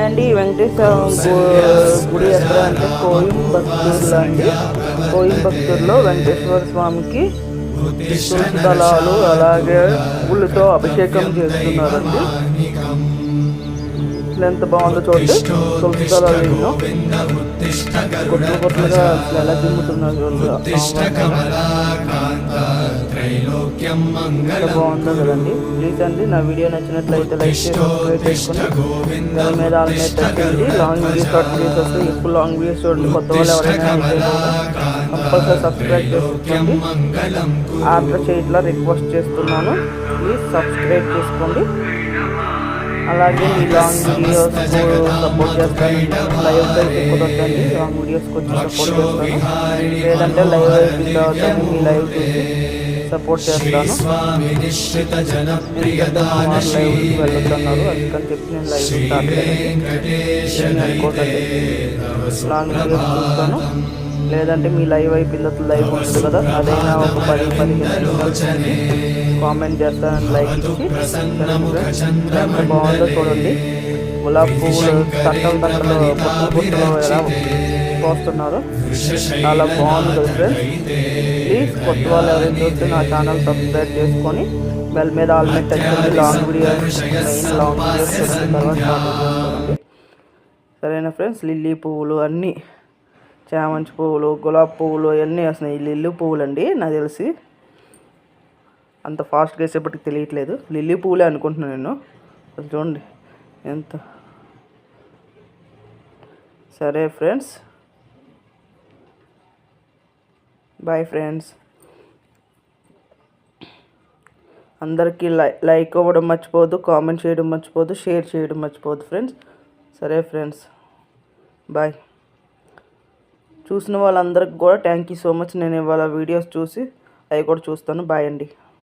అండి వెంకటేశ్వర గుడి ఎక్కడ అంటే కోయంబత్తూరులో అండి. కోయంబత్తూరులో వెంకటేశ్వర స్వామికి తులసి దళాలు అలాగే పూలతో అభిషేకం చేస్తున్నారండి. ఎంత బాగుందో చూడండి. తులసి దళాలు ఎన్నో కొట్లు కొట్లుగా ఎలా దిమ్ముతున్నారు ఎంత బాగుందో కదండి. ప్లీజ్ అండి నా వీడియో నచ్చినట్లయితే లైక్ చేసి సబ్స్క్రైబ్ చేసుకుని దాని మీద ఆల్మేట్ పెట్టండి. లాంగ్ వీడియోస్ షార్ట్ వీడియోస్ వస్తాయి. ఇప్పుడు లాంగ్ వీడియోస్ చూడండి. కొత్త వాళ్ళు ఎవరైనా కంపల్సరీ సబ్స్క్రైబ్ చేసుకోండి. ఆర్డర్ చేయట్లా రిక్వెస్ట్ చేస్తున్నాను. ప్లీజ్ సబ్స్క్రైబ్ చేసుకోండి. అలాగే మీ లాంగ్ వీడియోస్ సపోర్ట్ చేస్తాను. లైవ్ అయితే కుదరదండి. లాంగ్ వీడియోస్కి వచ్చి సపోర్ట్ చేస్తాను. లేదంటే లైవ్ అయిపోయిన తర్వాత మీ లైవ్ చూసి సపోర్ట్ చేస్తాను. ఎందుకంటే మా వారు లైవ్కి వెళ్ళొద్దన్నారు. అందుకని చెప్పి నేను లైవ్ స్టార్ట్ చేయాలి అనుకోకండి. లాంగ్ వీడియోస్ చూస్తాను. లేదంటే మీ లైవ్ అయిపోయిన తర్వాత లైవ్ ఉంటుంది కదా, అదైనా ఒక 10-15 కామెంట్ చేస్తానని లైక్ ఇచ్చి ఎంత బాగుందో చూడండి. గులాబీ పువ్వులు తట్టలు పుట్టలు ఎలా పోస్తున్నారు. చాలా బాగుంది కదా ఫ్రెండ్స్. ప్లీజ్ కొత్త వాళ్ళు ఎవరైనా చూస్తే నా ఛానల్ సబ్స్క్రైబ్ చేసుకొని బెల్ మీద ఆల్మేట్ touch long videos main long videos వచ్చిన తర్వాత చేసుకోండి. సరేనా ఫ్రెండ్స్. లిల్లీ పువ్వులు అన్నీ, చామంతి పువ్వులు, గులాబీ పువ్వులు అన్నీ వస్తున్నాయి. ఈ లిల్లీ పువ్వులు అండి నాకు తెలిసి అంత ఫాస్ట్గా వేసేపటికి తెలియట్లేదు. లిల్లీ పువ్వులే అనుకుంటున్నాను నేను. అది చూడండి ఎంత. సరే ఫ్రెండ్స్, బాయ్ ఫ్రెండ్స్. అందరికీ లైక్ అవ్వడం మర్చిపోవద్దు, కామెంట్ చేయడం మర్చిపోవద్దు, షేర్ చేయడం మర్చిపోవద్దు ఫ్రెండ్స్. సరే ఫ్రెండ్స్, బాయ్. చూసిన వాళ్ళందరికీ కూడా థ్యాంక్ యూ సో మచ్. నేను ఇవాళ వీడియోస్ చూసి అవి కూడా చూస్తాను. బాయ్ అండి.